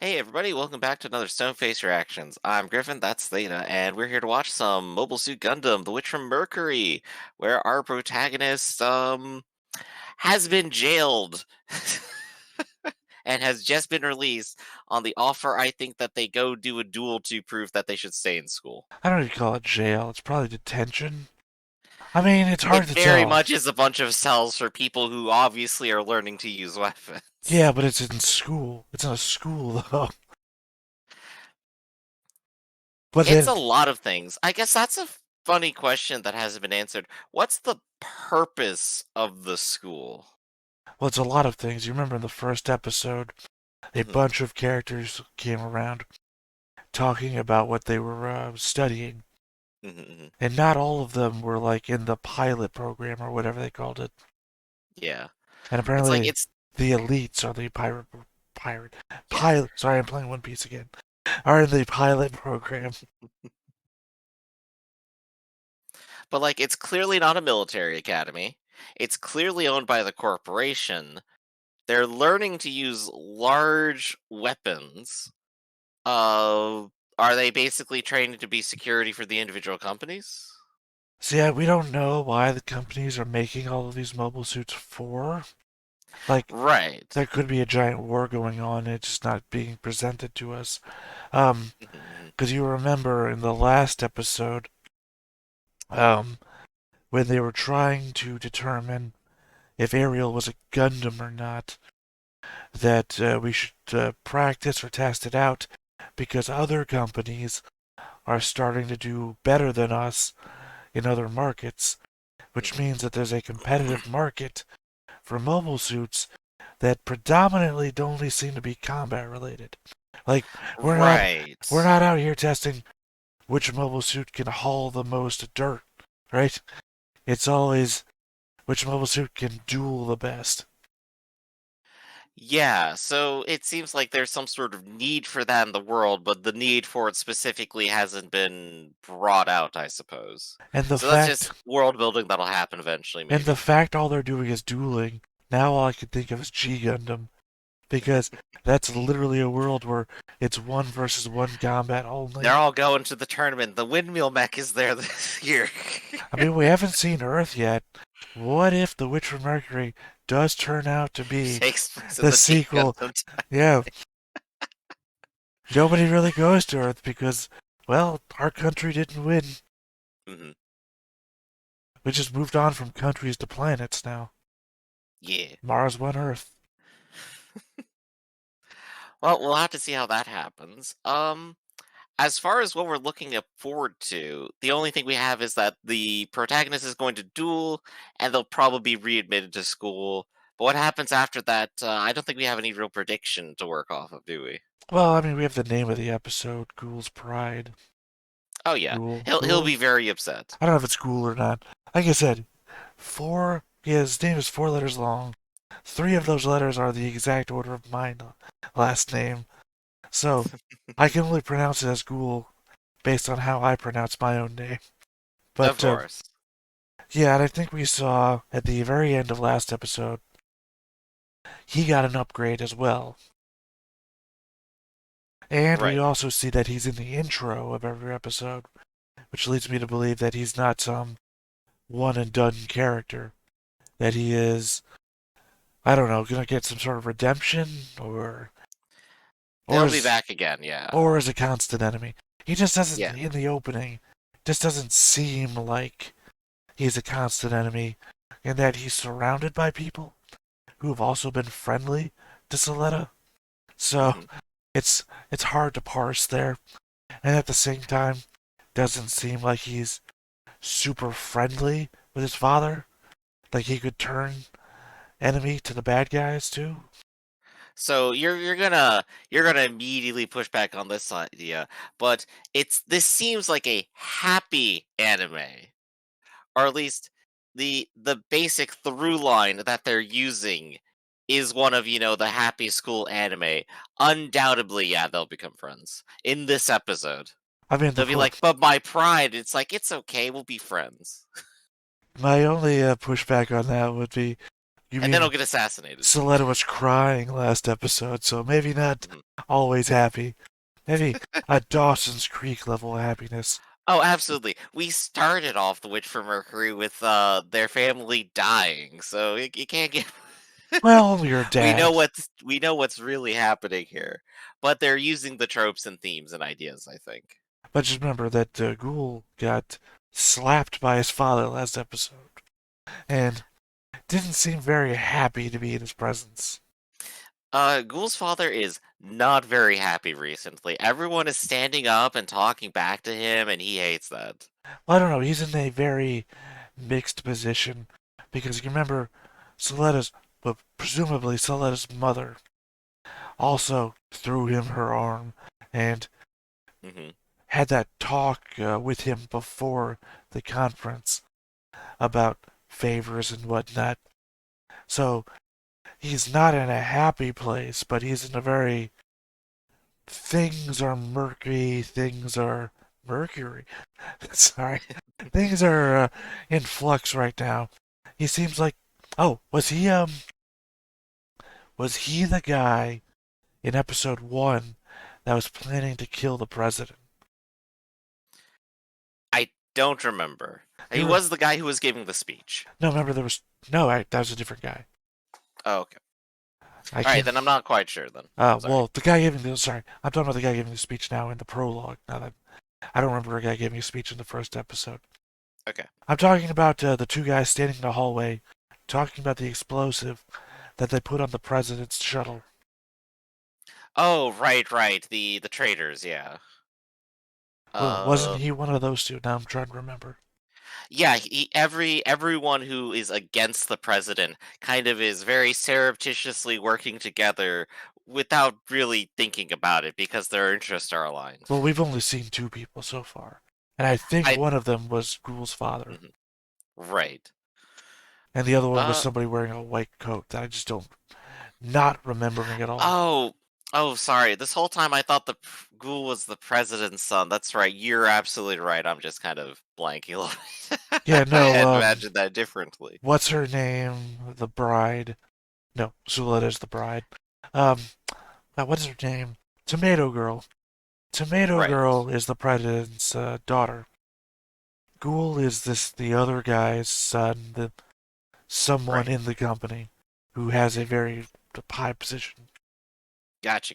Hey everybody, welcome back to another Stoneface Reactions. I'm Griffin, that's Theta, and we're here to watch some Mobile Suit Gundam, The Witch from Mercury, where our protagonist has been jailed and has just been released on the offer I think that they go do a duel to prove that they should stay in school. I don't even call it jail. It's probably detention. I mean, it's hard It to very tell. much is a bunch of cells for people who obviously are learning to use weapons. Yeah, but it's in school. It's in a school, though. But It's then, a lot of things. I guess that's a funny question that hasn't been answered. What's the purpose of the school? well, it's a lot of things. You remember in the first episode, a Mhm, bunch of characters came around talking about what they were studying. mhm, mhm. And not all of them were like in the pilot program or whatever they called it. Yeah. And It's like apparently, it's the elites are the pirate, yeah. pilot. Sorry, I'm playing One Piece again. Are in the pilot program. But like it's clearly not a military academy. It's clearly owned by the corporation. They're learning to use large weapons. Uh are they basically training to be security for the individual companies? So yeah, we don't know why the companies are making all of these mobile suits for. Like, Right. there could be a giant war going on, it's just not being presented to us. Um, Mhm, mhm. because you remember in the last episode, um, when they were trying to determine if Ariel was a Gundam or not, that we should practice or test it out because other companies are starting to do better than us in other markets, which Mhm. means that there's a competitive market for mobile suits that predominantly don't only seem to be combat related. Like we're not Right. we're not out here testing which mobile suit can haul the most dirt, right? It's always which mobile suit can duel the best. Yeah, so it seems like there's some sort of need for that in the world, but the need for it specifically hasn't been brought out, I suppose. And the So that's fact just world building that'll happen eventually, and the maybe. fact all they're doing is dueling. Now all I can think of is G Gundam because that's literally a world where it's one versus one combat They're only. all going to the tournament. The windmill mech is there this year. I mean, we haven't seen Earth yet. What if The Witch from Mercury does turn out to be Takes place in the the G sequel? Gundam Yeah, nobody really goes to Earth because, well, our country didn't win. time. We just moved on from countries to planets now. Yeah. Mars won Earth. Well, we'll have to see how that happens. As far as what we're looking forward to, the only thing we have is that the protagonist is going to duel, and they'll probably be readmitted to school. But what happens after that? I don't think we have any real prediction to work off of, do we? Well, I mean, we have the name of the episode, Ghoul's Pride. Oh yeah, Ghoul. he'll Ghoul? be very upset. I don't know if it's Ghoul or not. Like I said, his name is 4 letters long. Three of those letters are the exact order of my last name. So, I can only pronounce it as Ghoul based on how I pronounce my own name. Of But, course. yeah, and I think we saw at the very end of last episode, he got an upgrade as well. And we Right. also see that he's in the intro of every episode, which leads me to believe that he's not some one and done character. That he is, I don't know, gonna get some sort of redemption or He'll be is back again. Yeah. or is a constant enemy. He just doesn't Yeah. in the opening just doesn't seem like he's a constant enemy in that he's surrounded by people who have also been friendly to Soletta. So Hmm. it's hard to parse there. And at the same time, doesn't seem like he's super friendly with his father. Like he could turn enemy to the bad guys too. So you're gonna immediately push back on this idea, but this seems like a happy anime. Or at least the basic through line that they're using is one of, the happy school anime. Undoubtedly, yeah, they'll become friends in this episode. I mean, They'll be like, but my pride, it's like, it's okay, we'll be friends. my only pushback on that would be You And then he'll mean get assassinated. Soletta was crying last episode, so maybe not Mhm. always happy. Maybe a Dawson's Creek level happiness. Oh, absolutely. We started off The Witch from Mercury with their family dying, so you can't get. Well, your dad. We know what's really happening here, but they're using the tropes and themes and ideas. I think. But just remember that Guel got slapped by his father last episode, and didn't seem very happy to be in his presence. Ghoul's father is not very happy recently. Everyone is standing up and talking back to him, and he hates that. Well, I don't know. He's in a very mixed position because you remember Soletta's, but presumably Soletta's mother, also threw him her arm and Hmm. had that talk with him before the conference about favors and whatnot. So he's not in a happy place, but he's in a very things are murky, things are Mercury. Sorry. Things are in flux right now. He seems like oh, was he the guy in episode 1 that was planning to kill the president? I don't remember. He There, was the guy who was giving the speech. no, remember there was that was a different guy. Oh, okay. I All right, can't. then I'm not quite sure. Then. Sorry. Well, the guy giving the sorry, I'm talking about the guy giving the speech now in the prologue. Now that I don't remember a guy giving a speech in the first episode. Okay. I'm talking about the two guys standing in the hallway, talking about the explosive that they put on the president's shuttle. Oh, right. The traitors, yeah. Well, wasn't Uh, he one of those two? Now I'm trying to remember. yeah. Everyone who is against the president kind of is very surreptitiously working together without really thinking about it because their interests are aligned. Well, we've only seen two people so far, and I think I one of them was Ghoul's father, Mhm. Right. and the other one was Uh somebody wearing a white coat that I just don't not remembering at all. oh. Oh, sorry. This whole time I thought the ghoul was the president's son. That's right. You're absolutely right. I'm just kind of blanking a little bit. Yeah, I no. had imagined that differently. What's her name? The bride. No, Zuletta's the bride. Um, what is her name? Tomato Girl. Tomato Right. Girl is the president's daughter. Ghoul is the other guy's son, someone Right. in the company who has a very high position. Gotcha.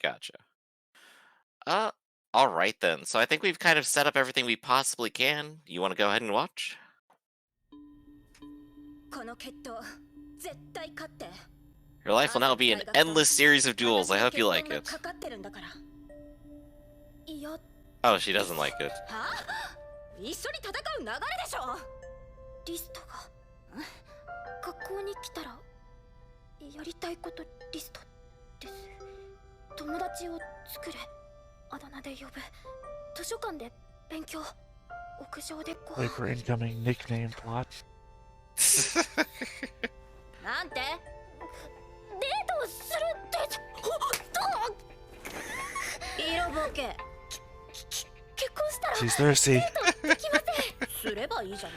Uh, all right then. So I think we've kind of set up everything we possibly can. You want to go ahead and watch? Your life will now be an endless series of duels. I hope you like it. Oh, she doesn't like it. 一緒に戦う流れでしょ。リストが学校に来たらやりたいことリストです。友達を作れ、あだ名で呼ぶ、図書館で勉強、屋上でご Wait for incoming nickname plot. なんて？デートをするって色ボケ。結婚したら She's thirsty. できません。すればいいじゃん。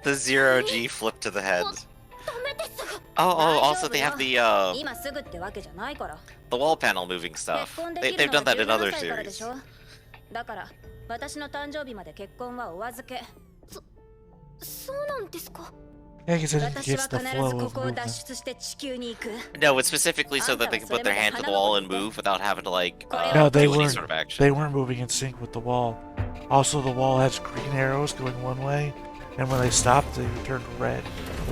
The zero G flip to the head. ダメです。 Also they have今すぐってわけじゃないから。 the wall panel moving stuff. 結婚で They've きるの done は that in other 17歳からでし series. ょ。だから私の誕生日まで結婚はお預け。そうなんですか。 Yeah, because it 私 indicates は the 必ず flow こ of こを脱 movement. 出して地球に行く。 No, it's specifically so that they can put their hand to the wall and move without having to like No, they do any weren't. sort of action. They weren't moving in sync with the wall. Also, the wall has green arrows going one way, and when they stopped, they turned red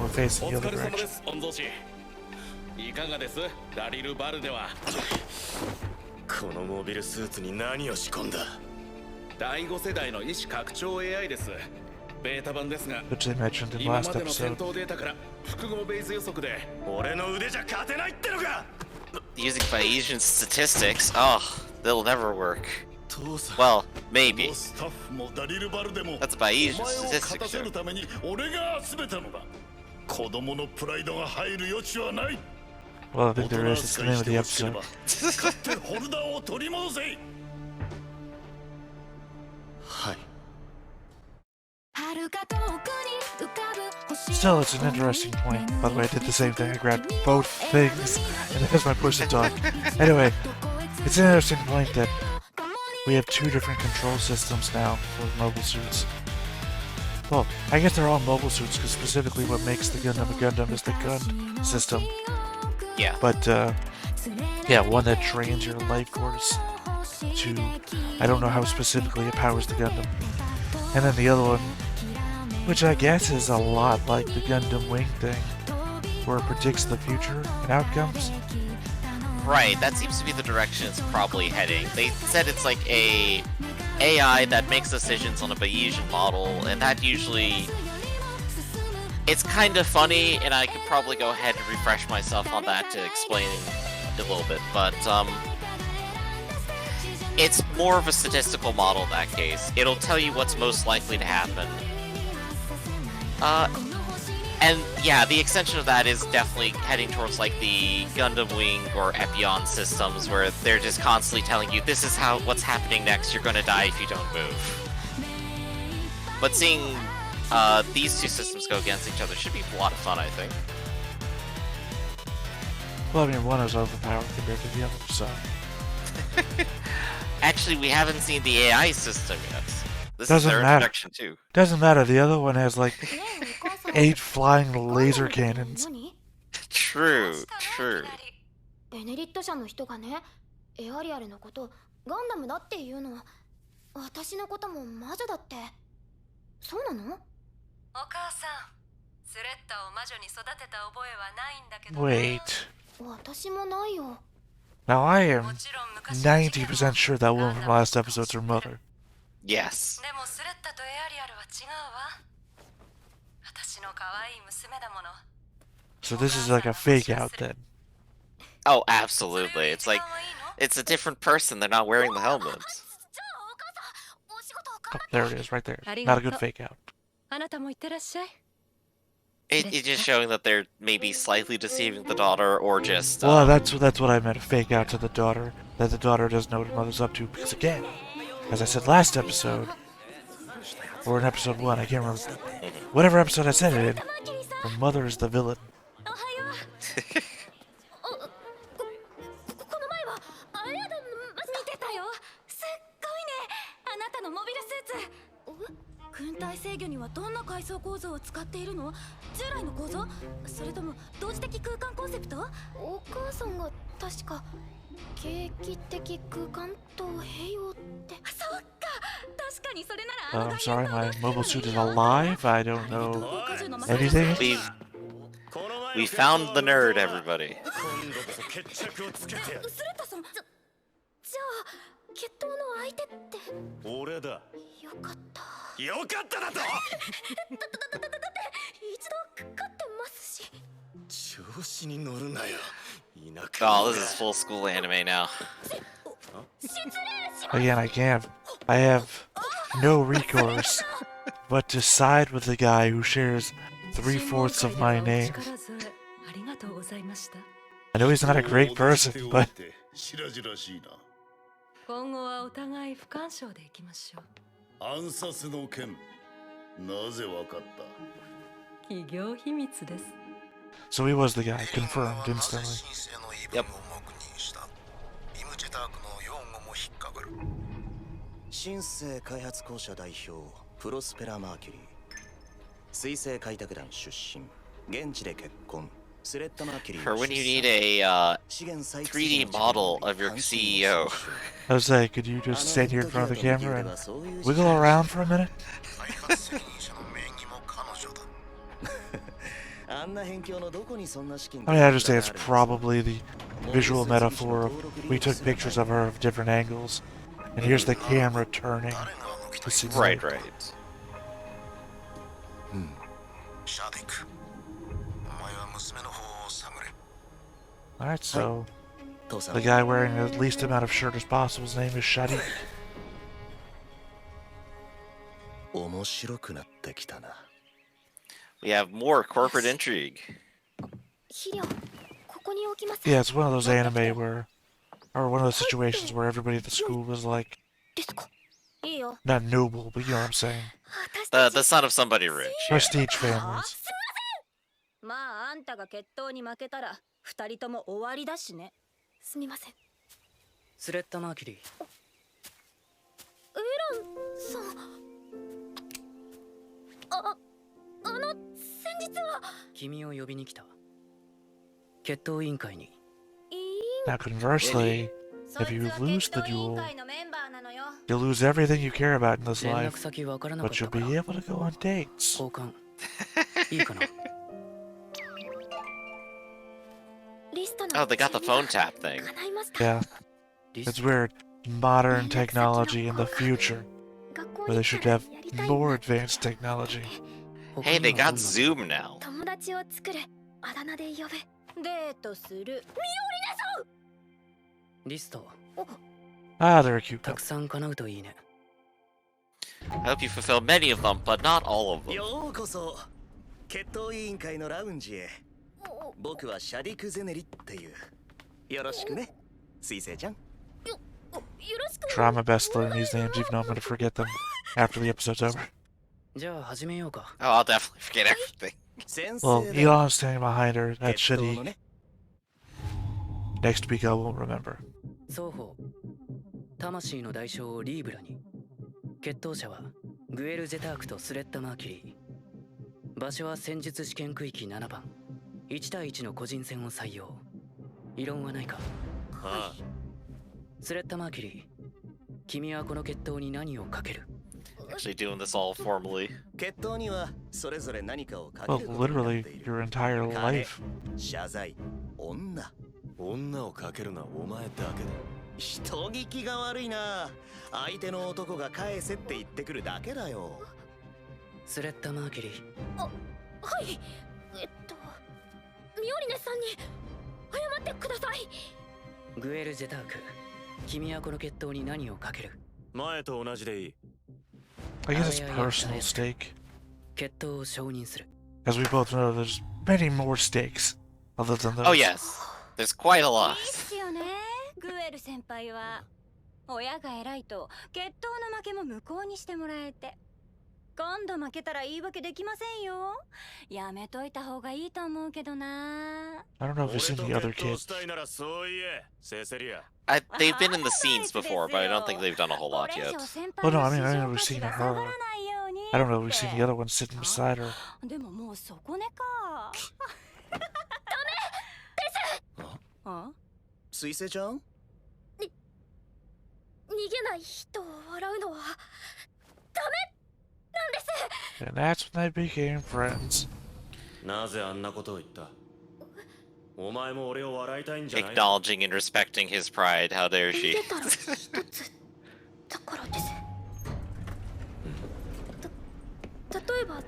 or facing the other direction. いかがですラリル・バルデは。このモビルスーツに何を仕込んだ。第5世代の意思拡張 AI です。ベータ版ですが、 Which they mentioned in 今ま last での戦 episode. 闘データから複合ベイズ予測で俺の腕じゃ勝てないってのか。 Using Bayesian statistics, oh, they'll never work. 父さん。 Well, maybe. スタッフもダリル・バルデも That's Bayesian お前を勝 statistics. たせる Sure. ために俺が集めたのだ。子供のプライドが入る余地はない。 Well, I 大 think 人 there is. It's the 扱 name い of して the ほしけれ episode. ば使ってホルダーを取り戻せ。はい。は Still, it's an interesting point. By the way, I did the same thing. I grabbed both things, and there's my push to talk. Anyway, it's an interesting point that we have two different control systems now for mobile suits. Well, I guess they're all mobile suits, because specifically what makes the Gundam a Gundam is the gun system. Yeah. But, yeah, one that drains your life force to... I don't know how specifically it powers the Gundam. And then the other one, which I guess is a lot like the Gundam Wing thing, where it predicts the future and outcomes. Right, that seems to be the direction it's probably heading. They said it's like a AI that makes decisions on a Bayesian model, and that usually... It's kind of funny, and I could probably go ahead and refresh myself on that to explain it a little bit, but, it's more of a statistical model in that case. It'll tell you what's most likely to happen. And yeah, the extension of that is definitely heading towards like the Gundam Wing or Epion systems, where they're just constantly telling you, this is what's happening next, you're gonna die if you don't move. But seeing these two systems go against each other should be a lot of fun, I think. Well, I mean, one is overpowered compared to the other, so... Actually, we haven't seen the AI system yet. This Doesn't is their matter. introduction too. Doesn't matter, the other one has like 8 flying laser cannons. True, true. ベネリット社の人がね、エアリアルのこと、ガンダムだっていうのは、私のことも魔女だって。そうなの？お母さん、スレッタを魔女に育てた覚えはないんだけど。Wait. 私もないよ。 Now I am 90% sure that woman from last episode's her mother. Yes. でもスレッタとエアリアルは違うわ。私の可愛い娘だもの。 So this is like a fake out then. Oh, absolutely. It's like, it's a different person. They're not wearing the helmets. Oh, there it is, right there. Not a good fake out. It's just showing that they're maybe slightly deceiving the daughter, or just... Well, that's what I meant, a fake out to the daughter. That the daughter doesn't know what her mother's up to, because again, as I said last episode, or in episode 1, I can't remember. Whatever episode I said it in, her mother is the villain. この前はあれだ見てたよ。すっごいね。あなたのモビルスーツ。軍隊制御にはどんな階層構造を使っているの？従来の構造？それとも同時的空間コンセプト？お母さんが確か景気的空間と併用って。そっか。確かにそれなら。I'm sorry, my mobile suit is alive. I don't know anything. We found the nerd, everybody. スレッタさん、じゃあ決闘の相手って。俺だ。よかった。よかっただと。だって一度勝ってますし。調子に乗るなよ。 Oh, this is full school anime now. Again, I have no recourse but to side with the guy who shares 3/4 of my name. I know he's not a great person, but... 今後はお互い不干渉でいきましょう。暗殺の件、なぜわかった？企業秘密です。 So he was the guy, confirmed instantly. Yep. 新生開発公社代表プロスペラ・マーキュリー水星開拓団出身現地で結婚スレッタ・マーキュリー For when you need a 3D model of your CEO. I was like, could you just stand here in front of the camera and wiggle around for a minute? I mean, I understand it's probably the visual metaphor of we took pictures of her of different angles, and here's the camera turning. Right, right. Alright, so the guy wearing the least amount of shirt as possible, his name is Shadi. 面白くなってきたな。 We have more corporate intrigue. Yeah, it's one of those anime where, or one of those situations where everybody at the school was like, いいよ。 Not noble, but you know what I'm saying. 私たち The son of somebody rich. Prestige あ families. すみません。まああんたが決闘に負けたら二人とも終わりだしね。すみません。スレッタ・マーキュリー。エランさん。先日は君を呼びに来た。決闘委員会に。Now, conversely, そい if つ you は lose 決 the 闘委員 duel, 会のメンバーなのよ。 you'll lose everything you care about in this 連絡 life, 先わからなかっ but た you'll から be able to go on dates. 交換いいかな。リストの Oh, they got the 望み phone tap thing. が叶いました。 Yeah, リ it's ス weird. Modern technology in the future, 学校 where they に should 来たら have やりたい more なって advanced technology. Hey, they 他には got どんな Zoom now. 友達を作る。あだ名で呼べ。デートする。リスト Ah, they're a cute た couple. くさん叶うといいね。 I hope you fulfill many of them, but not all of them. ようこそ決闘委員会のラウンジへ。僕はシャディク・ゼネリっていう。よろしくね、水星ちゃん。よろしく。 Try my best to learn these names, even though I'm going to forget them after the episode's over. じゃあ始めようか。 Oh, I'll definitely forget everything. 先 Well, 生だ。 Elon's standing behind her. That 決闘の shitty. ね。 Next week I won't remember. 双方魂の代償をリーブラに。決闘者はグエル・ゼタークとスレッタ・マーキュリー。場所は戦術試験区域7番。1対1の個人戦を採用。異論はないか。ああスレッタ・マーキュリー、君はこの決闘に何をかける？ Actually doing this all formally. 決闘にはそれぞれ何かをかけ Well, ることになっ literally, ている。 your entire life. 謝罪、女。女をかけるのはお前だけだ。人聞きが悪いな。相手の男が返せって言ってくるだけだよ。スレッタ・マーキュリー、はい。ミオリネさんに謝ってください。グエル・ゼターク、君はこの決闘に何をかける？前と同じでいい。 I guess it's personal stake. 決闘を承認する。 As we both know, there's many more stakes other than those. Oh, yes. There's quite a い lot. いっすよね、グエル先輩は。親が偉いと決闘の負けも無効にしてもらえて。今度負けたら言い訳できませんよ。やめといた方がいいと思うけどな。 I don't know if you've seen the 俺と other 決闘 kids. したいならそう言え、セセリア。They've been in the scenes before, but I don't think they've done a whole lot これ以 yet. 上先 Well, 輩 no, の I mean, 市 I 場 never 価値 seen が her. 下がらないように。 I don't know if we've seen the other one sitting beside her. でももうそこねか。ダメです。あ？水星ちゃん。逃げない人を笑うのはダメなんです。 And that's when they became friends. なぜあんなことを言った？お前も俺を笑いたいんじゃない？ Acknowledging and respecting his pride. How dare 逃 she? げたら一つだからです。例えば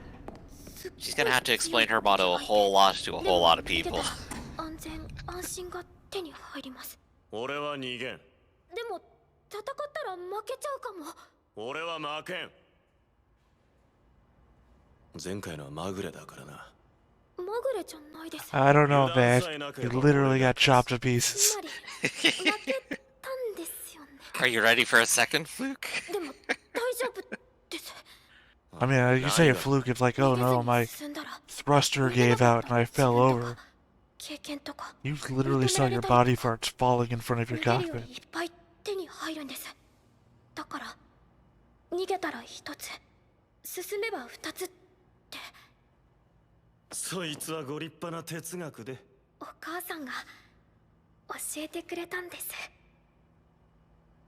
She's gonna have to explain her motto a whole lot to a whole lot of people. 安全安心が手に入ります。俺は逃げん。でも戦ったら負けちゃうかも。俺は負けん。前回のはまぐれだからな。まぐれじゃないです。 I don't know, man. You literally got chopped to つ pieces. まり負けたんですよね。 Are you ready for a second fluke? でも大丈夫です。 I mean, you say a fluke if, like, oh no, my 進んだら thruster gave out and I fell over. 経験とか You literally saw your body parts falling in front of your 逃げるより cockpit. いっぱい手に入るんです。だから逃げたら一つ、進めば二つって。そいつはご立派な哲学で。お母さんが教えてくれたんです。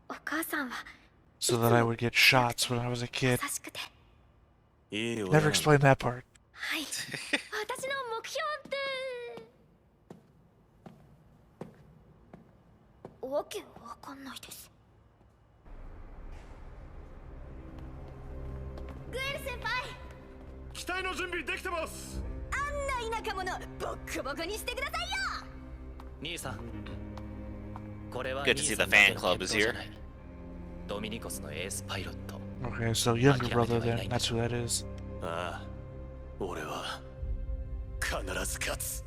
お母さんは So that I would get shots when I was a 優 kid. しくて。いいよ。 Never explained that part. はい。私の目標ってわけわかんないです。グエル先輩、機体の準備できてます。あんな田舎者ボッコボコにしてくださいよ。兄さん、これは Good to see the fan club is here. ドミニコスのエースパイロット。 Okay, so younger brother then. That's who that is. ああ、俺は必ず勝つ。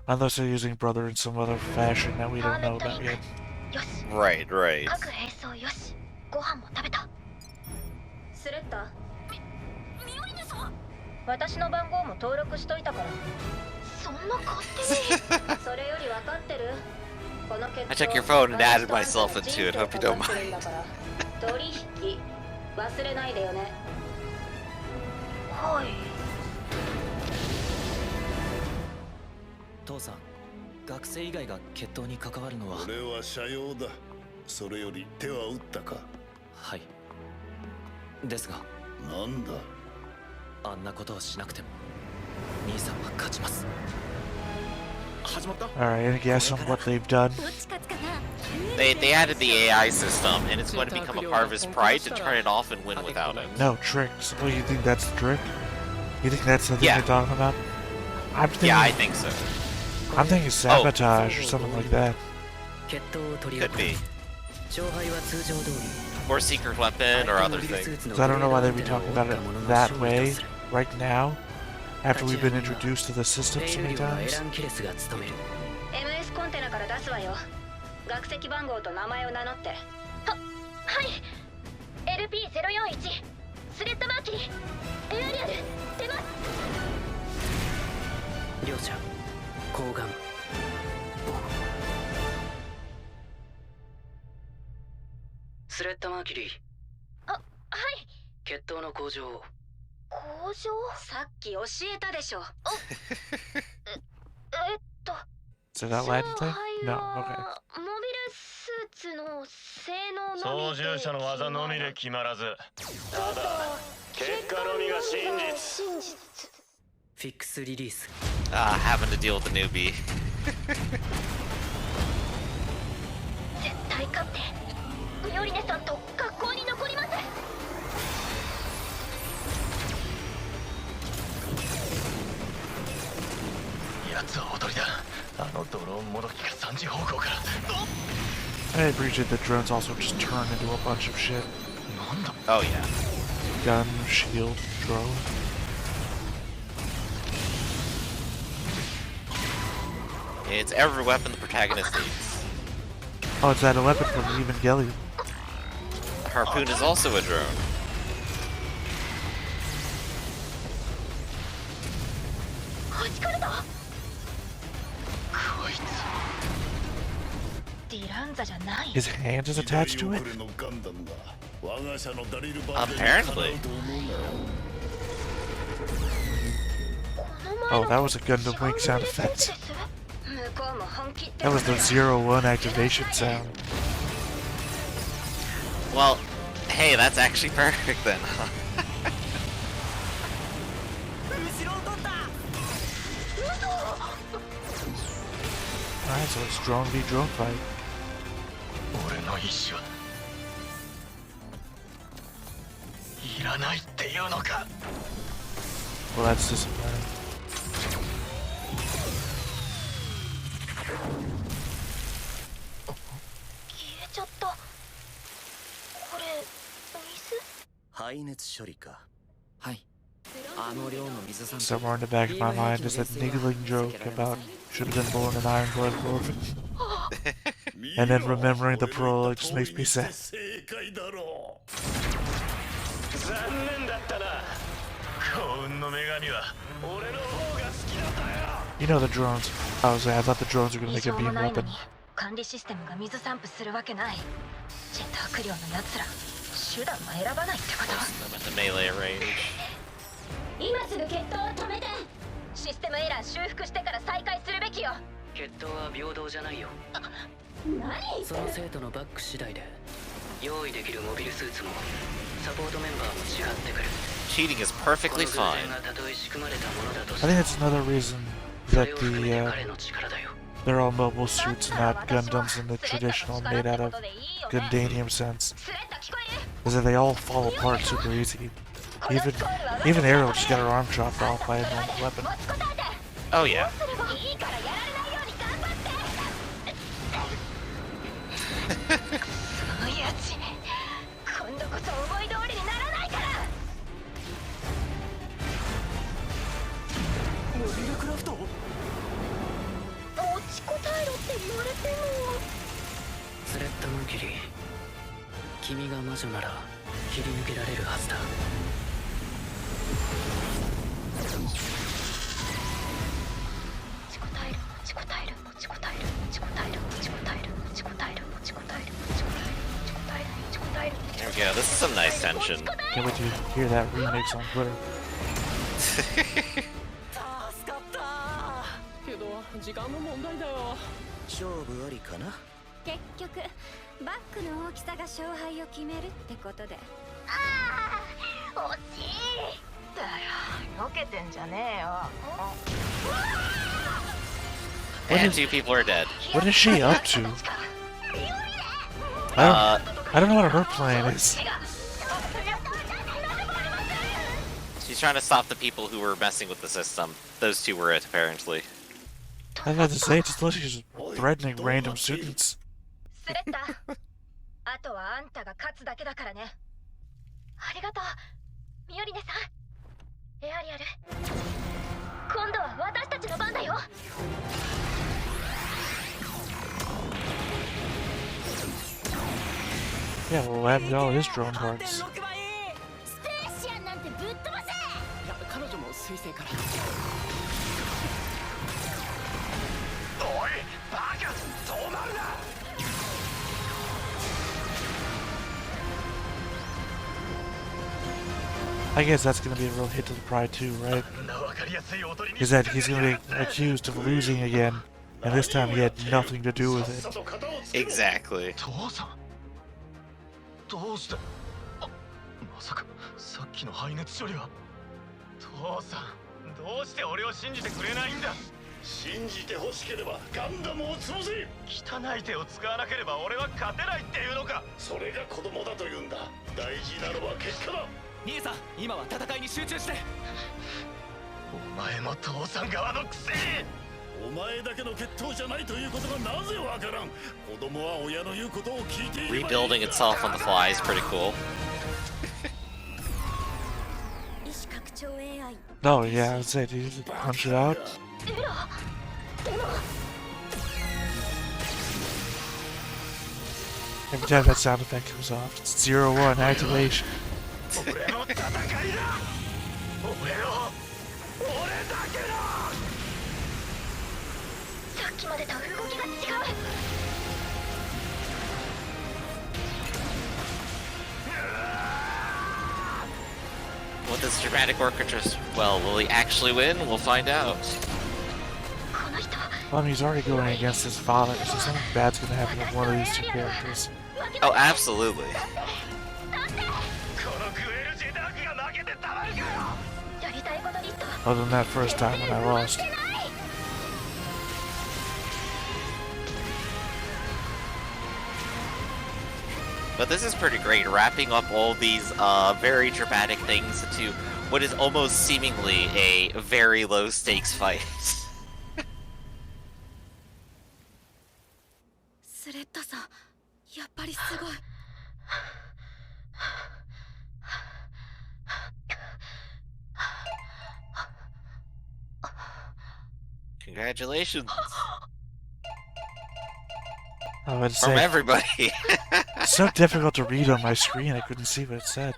Unless they're using brother in some other fashion that we don't know about yet. よし、 Right, right. 各兵装よし、ご飯も食べた。スレッタ。ミオリネさん。私の番号も登録しといたから。そんな勝手に。それより分かってる。この決闘 I took your phone and added myself into it. Hope you don't mind. 取引忘れないでよね。はい。父さん、学生以外が決闘に関わるのは。俺は社用だ。それより手は打ったか。はい。ですが、なんだ。あんなことをしなくても兄さんは勝ちます。始まった。 Alright, any guess on what they've done? They added the AI system, and it's going to become a part of his pride to turn it off and win without it. No, tricks. Oh, you think that's the trick? You think that's the thing Yeah. they're talking about? I'm thinking, Yeah, I think so. I'm thinking sabotage or something like that. 決闘を取り Could 行い be. 勝敗は通常通り Or secret weapon or other things. So I don't know why they'd be talking about it that way right now, after we've been introduced to the system so many エラ times. ン・キレスが務める。 MS コンテナから出すわよ。学籍番号と名前を名乗って。はい。 LP041 スレッタ・マーキュリーエアリアル出ます。両者交換。スレッタ・マーキュリー。あ、はい。決闘の向上を。工場さっき教えたでしょ。Is it that Latin thing? 勝敗 No, はモビルスーツの性能のみで操縦者の技のみで決まらず、ただ結果のみが真実。真実。フィックスリリース。Having to deal with the newbie. 絶対勝ってミオリネさんと学校に残ります。奴は踊りだ。あのドローンもどきが3時方向から。 I appreciate that drones also just turn into a bunch of shit. なんだ。 Oh, yeah. Gun, shield, drone. It's every weapon the protagonist needs. Oh, it's that a weapon from Evangelion. Harpoon is also a drone. はじかれた。こいつ。ディランザじゃない。 His hand is attached to it? 時代遅れのガンダムが我が社のダリルバージョンに Apparently. かなうと思うなよ。 Oh, that was a Gundam Wing sound effect. 向こうも本気って That was the 01 activation sound. Well, hey, that's actually perfect then. Alright, so it's drone v drone fight. 俺の意志はいらないっていうのか。 Well, that's disappointing. 消えちゃった。これ水？排熱処理か。はい。あの量の水散布。 Somewhere in the back of my mind is that niggling joke about should have been born an iron blood orphan. And then remembering the prologue just makes me sad. 正解だろう。残念だったな。幸運の女神は俺の方が好きだったよ。 You know the drones. I thought the drones were gonna 異 make a 常も beam ないの weapon. に管理システムが水散布するわけない。ジェット悪霊のやつら手段も選ばないってこと？ I'm at the melee range. 今すぐ決闘を止めて。システムエラー修復してから再開するべきよ。決闘は平等じゃないよ。何？その生徒のバック次第で用意できるモビルスーツもサポートメンバーも違ってくる。 Cheating is こ perfectly の偶 fine. 然がたとえ仕組まれたものだと I して think も that's another reason それ that を含めて the 彼の力だよ。 they're all mobile suits and not Gundams in the traditional made out of Gundanium sense. スレッタ聞こえる？ Is that they all fall apart super easy. Even Arrow just got her arm chopped off by a normal weapon. 持ちこたえて。 Oh, yeah. すればいいからやられないように頑張って。そのやつ今度こそ思い通りにならないから。モビルクラフト。持ちこたえろって言われても。スレッタ・マーキュリー、君が魔女なら切り抜けられるはずだ。There we go. This is some nice tension. Can't wait to hear that remix on Twitter. 助かったけど時間の問題だよ。勝負ありかな。結局バックの大きさが勝敗を決めるってことで。ああ、惜しいだよ。避けてんじゃねえよ。 And 2 people are dead. What is she up to? I don't know what her plan is. She's trying to stop the people who were messing with the system. Those two were it, apparently. I was about to say, it's literally just threatening random students. スレッタ、あとはあんたが勝つだけだからね。ありがとう、ミオリネさん。エアリアル、今度は私たちの番だよ。Yeah, well, what happened to all his drone parts? スペーシアンなんてぶっ飛ばせ。いや彼女も彗星から。おいバカ止まるな。 I guess that's gonna be a real hit to the pride too, right? わかりやすい踊りに Is that he's gonna be accused of losing again, and this time he had nothing to do with it. Exactly. 父さんどうしてまさかさっきの排熱処理は父さんどうして俺を信じてくれないんだ。信じて欲しければガンダムを潰せ。汚い手を使わなければ俺は勝てないっていうのか。それが子供だと言うんだ。大事なのは結果だ。兄さん今は戦いに集中して。お前も父さん側のくせに。お前だけの血統じゃないということがなぜわからん。子供は親の言うことを聞いていればいい。 Rebuilding itself on the fly is pretty cool. No, yeah, I would say, did he punch it out? Every time that sound effect comes off, it's 0-1 activation. 俺の戦いだ。俺だけだ。さっきまでと動きが違う。 With this dramatic orchestra, well, will he actually win? We'll find out. Well, I mean, he's already going against his father, so something bad's gonna happen with one of these two characters. Oh, absolutely. このグエルジェダークが負けてたまるかよ。 Other than that first time when I lost. But this is pretty great, wrapping up all these very dramatic things into what is almost seemingly a very low stakes fight. スレッタさん、やっぱりすごい。 Congratulations. I would From say, everybody. it's so difficult to read on my screen, I couldn't see what it said.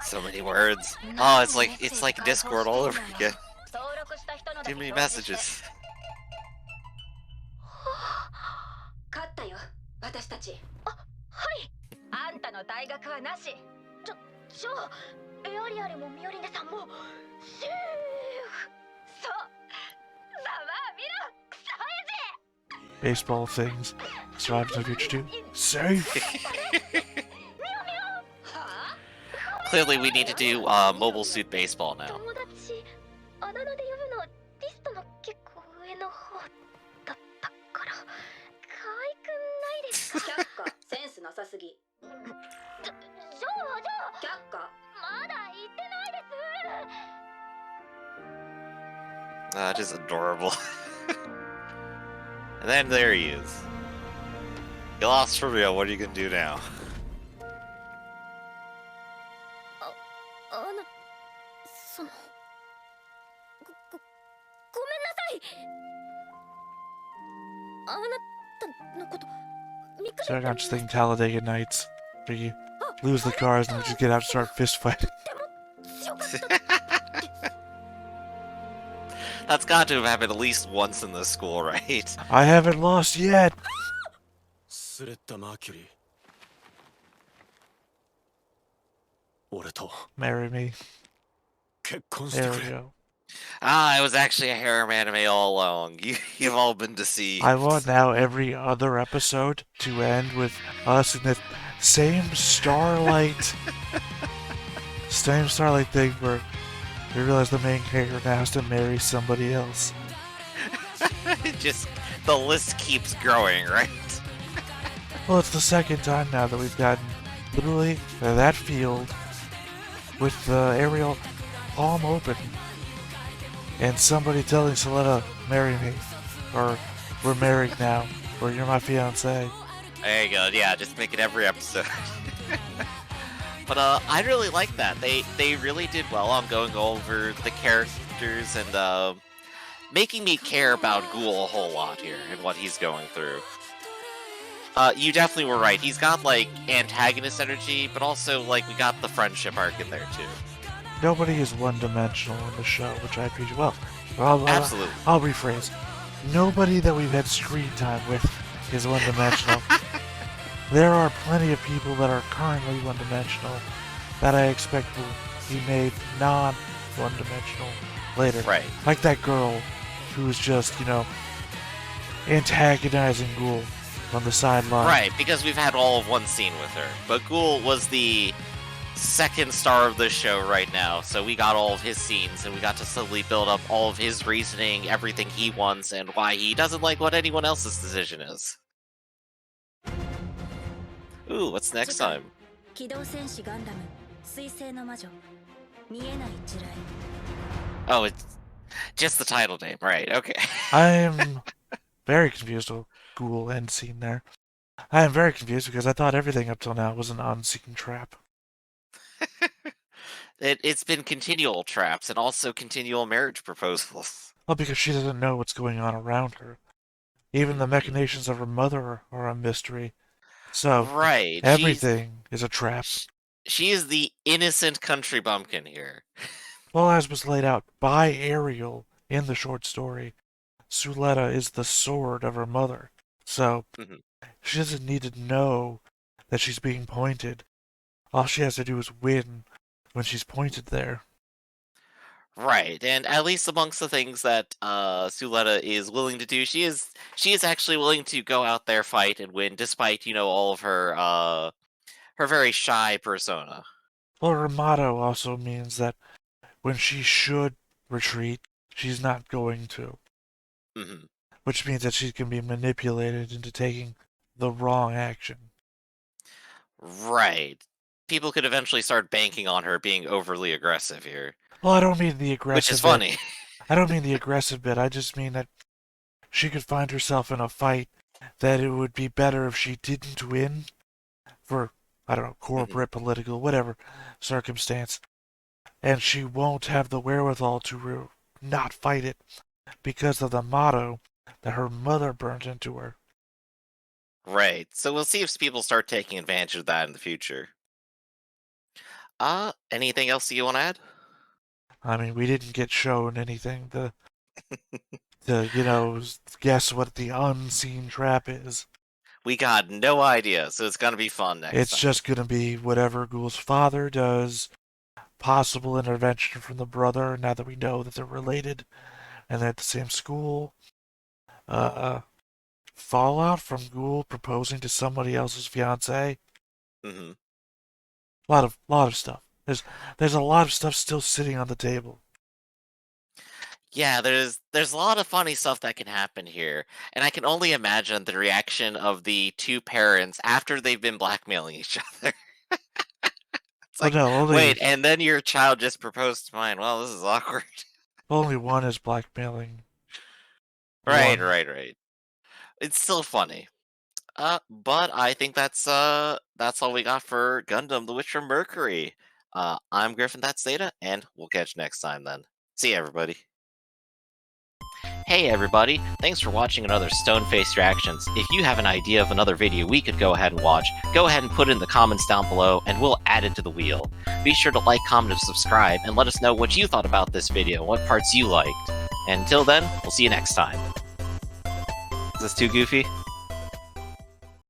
So many words. Oh, it's like Discord all over again. Too many messages. 勝ったよ、私たち。あ、はい。あんたの大学はなし。じゃあ、エアリアルもミオリネさんも。シュー。そう。ざまあ見ろ、クソ親父。 Baseball things. Survive to the future too. Safe! Clearly we need to do Mobile Suit Baseball now. 友達、あだ名で呼ぶのリストの結構上の方だったから。可愛くないですか？却下、センスなさすぎ。じゃあ。却下。まだ言ってないです。Just adorable. And then there he is. You lost for real, what are you gonna do now? その。ごめんなさい。あなたのこと。 So I'm just thinking Talladega Nights. We lose the cars and we just get out and start fist fighting. 強かったです That's got to have happened at least once in the school, right? I haven't lost yet. スレッタ・マーキュリー俺と Marry me. 結婚して There く we れ go. Ah, it was actually a harem anime all along. You've all been deceived. I want now every other episode to end with us in the same starlight thing where we realize the main character now has to marry somebody else. Just the list keeps growing, right? Well, it's the second time now that we've gotten literally that field with the aerial palm open and somebody telling Soletta, marry me, or we're married now, or you're my fiance. There you go. Yeah, just make it every episode. But I really like that. They really did well on going over the characters and making me care about Guel a whole lot here and what he's going through. You definitely were right. He's got like antagonist energy, but also like we got the friendship arc in there too. Nobody is one-dimensional in the show, which I appreciate. Well, Absolutely. I'll rephrase. Nobody that we've had screen time with is one-dimensional. There are plenty of people that are currently one-dimensional that I expect will be made non-one-dimensional later. Right. Like that girl who's just, antagonizing Guel on the sideline. Right, because we've had all of one scene with her. But Guel was the second star of the show right now, so we got all of his scenes, and we got to slowly build up all of his reasoning, everything he wants, and why he doesn't like what anyone else's decision is. Ooh, what's next time? 機動戦士ガンダム水星の魔女見えない地雷 Oh, it's just the title name, right, okay. I'm very confused with Guel end scene there. I am very confused because I thought everything up till now was an unseen trap. It's been continual traps and also continual marriage proposals. Well, because she doesn't know what's going on around her. Even the machinations of her mother are a mystery. So, Right. everything is a trap. She is the innocent country bumpkin here. Well, as was laid out by Ariel in the short story, Suletta is the sword of her mother. So, she doesn't need to know that she's being pointed. All she has to do is win when she's pointed there. Right, and at least amongst the things that Suletta is willing to do, she is actually willing to go out there, fight, and win, despite all of her her very shy persona. Well, her motto also means that when she should retreat, she's not going to. Mm-hmm. Which means that she can be manipulated into taking the wrong action. Right. People could eventually start banking on her being overly aggressive here. Well, I don't mean the aggressive Which is funny. I don't mean the aggressive bit. I just mean that she could find herself in a fight that it would be better if she didn't win for, I don't know, corporate, political, whatever circumstance. And she won't have the wherewithal to not fight it because of the motto that her mother burnt into her. Right. So we'll see if people start taking advantage of that in the future. Anything else you want to add? I mean, we didn't get shown anything to guess what the unseen trap is. We got no idea, so it's gonna be fun next time. It's just gonna be whatever Guel's father does, possible intervention from the brother, now that we know that they're related and they're at the same school. Fallout from Guel proposing to somebody else's fiance. Mm-hmm. Lot of stuff. There's a lot of stuff still sitting on the table. Yeah, there's a lot of funny stuff that can happen here, and I can only imagine the reaction of the two parents after they've been blackmailing each other. It's like, wait, and then your child just proposed to mine. Well, this is awkward. Only one is blackmailing. Right. It's still funny. But I think that's all we got for Gundam: The Witch from Mercury. I'm Griffin, that's Zeta, and we'll catch you next time then. See you, everybody. Hey everybody, thanks for watching another Stone-Faced Reactions. If you have an idea of another video we could go ahead and watch, go ahead and put it in the comments down below and we'll add it to the wheel. Be sure to like, comment, and subscribe, and let us know what you thought about this video, what parts you liked. And until then, we'll see you next time. Is this too goofy?